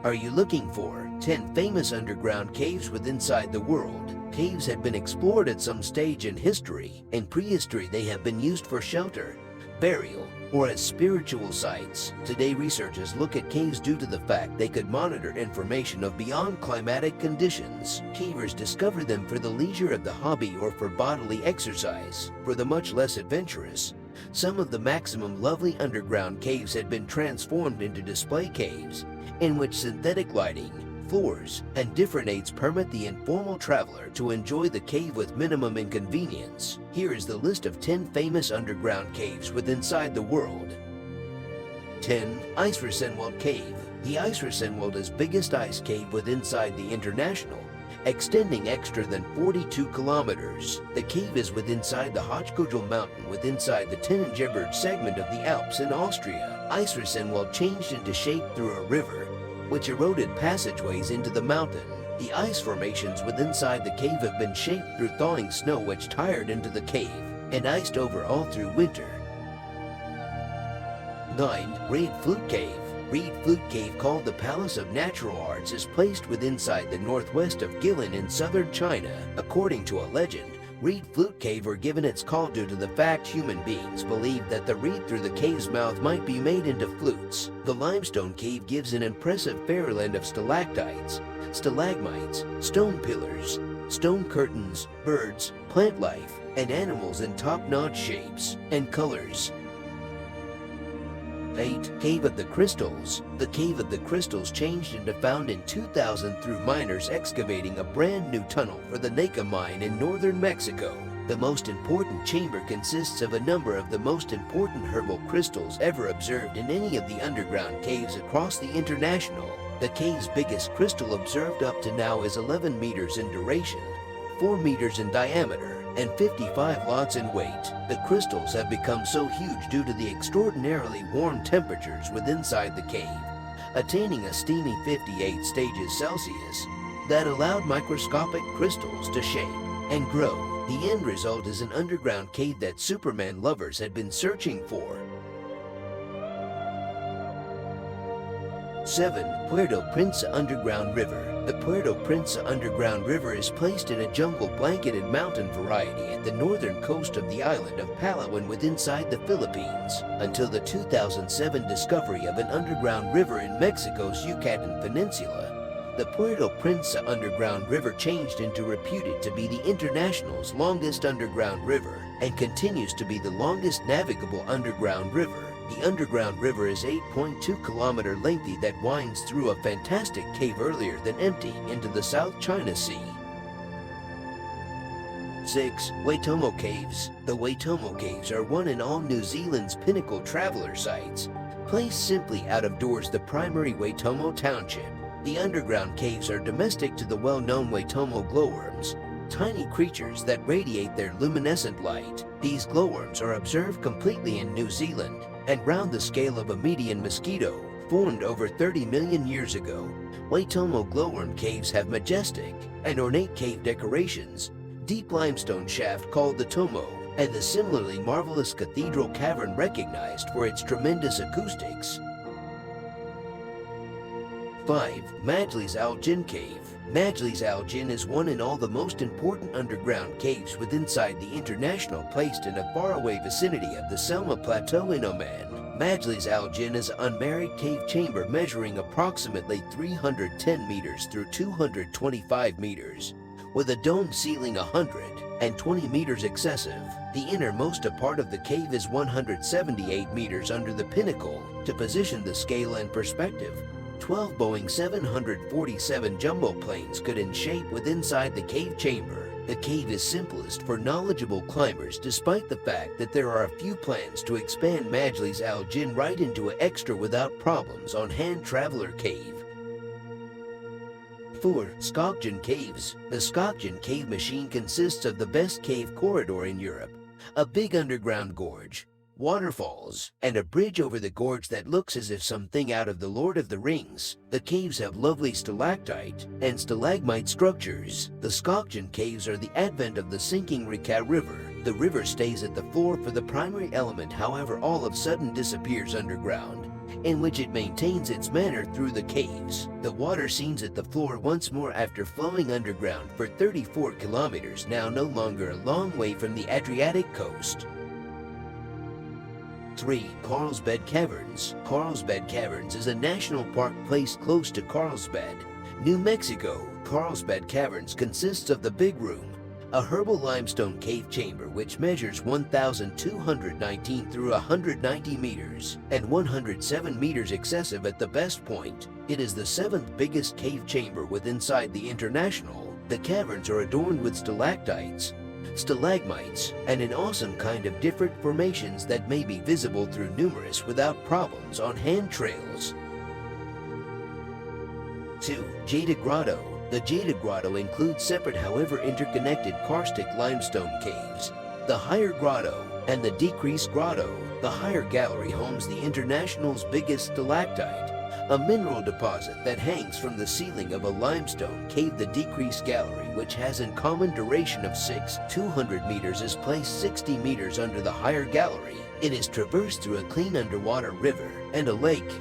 Are you looking for 10 famous underground caves within inside the world? Caves have been explored at some stage in history. In prehistory, they have been used for shelter, burial, or as spiritual sites. Today, researchers look at caves due to the fact they could monitor information of beyond climatic conditions. Cavers discover them for the leisure of the hobby or for bodily exercise. For the much less adventurous, some of the maximum lovely underground caves had been transformed into display caves, in which synthetic lighting, floors, and different aids permit the informal traveler to enjoy the cave with minimum inconvenience. Here is the list of 10 famous underground caves within inside the world. 10. Eisriesenwelt Cave. The Eisriesenwelt is biggest ice cave within inside the international, extending extra than 42 kilometers. The cave is within inside the Hochkogel mountain within inside the Tannengebirge segment of the Alps in Austria. Eisriesenwelt changed into shape through a river, which eroded passageways into the mountain. The ice formations within inside the cave have been shaped through thawing snow which tired into the cave and iced over all through winter. 9. Reed Flute Cave. Reed Flute Cave, called the Palace of Natural Arts, is placed within inside the northwest of Guilin in southern China. According to a legend, Reed Flute Cave were given its call due to the fact human beings believed that the reed through the cave's mouth might be made into flutes. The limestone cave gives an impressive fairyland of stalactites, stalagmites, stone pillars, stone curtains, birds, plant life, and animals in top-notch shapes and colors. 8. Cave of the Crystals. The Cave of the Crystals changed into found in 2000 through miners excavating a brand new tunnel for the Naka mine in northern Mexico. The most important chamber consists of a number of the most important herbal crystals ever observed in any of the underground caves across the international. The cave's biggest crystal observed up to now is 11 meters in duration, 4 meters in diameter, and 55 lots in weight. The crystals have become so huge due to the extraordinarily warm temperatures within inside the cave, attaining a steamy 58 stages Celsius, that allowed microscopic crystals to shape and grow. The end result is an underground cave that Superman lovers had been searching for. 7. Puerto Princesa Underground River. The Puerto Princesa Underground River is placed in a jungle-blanketed mountain variety at the northern coast of the island of Palawan within inside the Philippines, until the 2007 discovery of an underground river in Mexico's Yucatan Peninsula. The Puerto Princesa Underground River changed into reputed to be the international's longest underground river and continues to be the longest navigable underground river. The underground river is 8.2 kilometer lengthy that winds through a fantastic cave earlier than emptying into the South China Sea. 6. Waitomo Caves. The Waitomo Caves are one in all New Zealand's pinnacle traveler sites. Placed simply out of doors the primary Waitomo township, the underground caves are domestic to the well-known Waitomo glowworms, tiny creatures that radiate their luminescent light. These glowworms are observed completely in New Zealand and round the scale of a median mosquito, formed over 30 million years ago. Waitomo glowworm caves have majestic and ornate cave decorations, deep limestone shaft called the Tomo, and the similarly marvelous cathedral cavern recognized for its tremendous acoustics. 5. Majlis Jinn Cave. Majlis Jinn is one in all the most important underground caves within inside the international, placed in a faraway vicinity of the Selma Plateau in Oman. Majlis Jinn is an unmarried cave chamber measuring approximately 310 meters through 225 meters, with a domed ceiling 120 meters excessive. The innermost part of the cave is 178 meters under the pinnacle. To position the scale and perspective, 12 Boeing 747 jumbo planes could in shape within inside the cave chamber. The cave is simplest for knowledgeable climbers despite the fact that there are a few plans to expand Majlis Jinn right into an extra without problems on hand traveler cave. 4. Skocjan Caves. The Skocjan Cave machine consists of the best cave corridor in Europe, a big underground gorge, waterfalls, and a bridge over the gorge that looks as if something out of The Lord of the Rings. The caves have lovely stalactite and stalagmite structures. The Skocjan Caves are the advent of the sinking Rika River. The river stays at the floor for the primary element, however all of a sudden disappears underground. in which it maintains its manner through the caves. The water seems at the floor once more after flowing underground for 34 kilometers, now no longer a long way from the Adriatic coast. 3. Carlsbad Caverns. Carlsbad Caverns is a national park placed close to Carlsbad, New Mexico. Carlsbad Caverns consists of the Big Room, a herbal limestone cave chamber which measures 1,219 through 190 meters and 107 meters excessive at the best point. It is the 7th biggest cave chamber inside the International. The caverns are adorned with stalactites, stalagmites, and an awesome kind of different formations that may be visible through numerous without problems on hand trails. 2. Jeita Grotto. The Jeita Grotto includes separate however interconnected karstic limestone caves. The higher grotto and the decreased grotto. The higher gallery homes the International's biggest stalactite, a mineral deposit that hangs from the ceiling of a limestone cave. The decreased gallery, which has in common duration of 200 meters, is placed 60 meters under the higher gallery. It is traversed through a clean underwater river and a lake.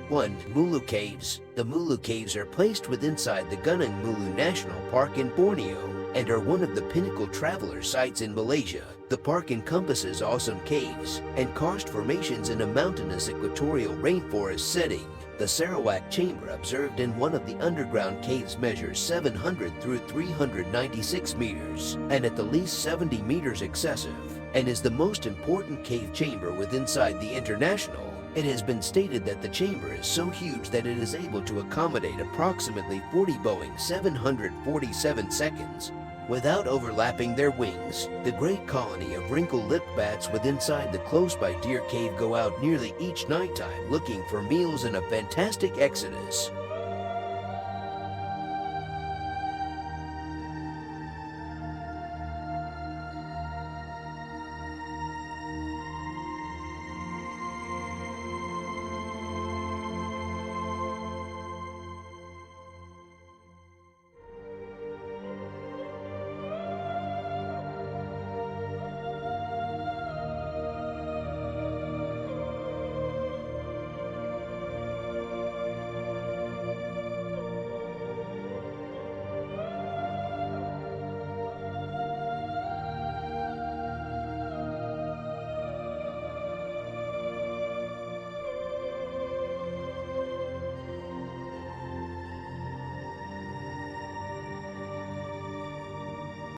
1. Mulu Caves. The Mulu Caves are placed inside the Gunung Mulu National Park in Borneo and are one of the pinnacle traveler sites in Malaysia. The park encompasses awesome caves and karst formations in a mountainous equatorial rainforest setting. The Sarawak chamber observed in one of the underground caves measures 700 through 396 meters and at the least 70 meters excessive, and is the most important cave chamber inside the International. It has been stated that the chamber is so huge that it is able to accommodate approximately 40 Boeing 747 seconds without overlapping their wings. The great colony of wrinkle-lipped bats inside the close-by Deer Cave go out nearly each nighttime looking for meals in a fantastic exodus.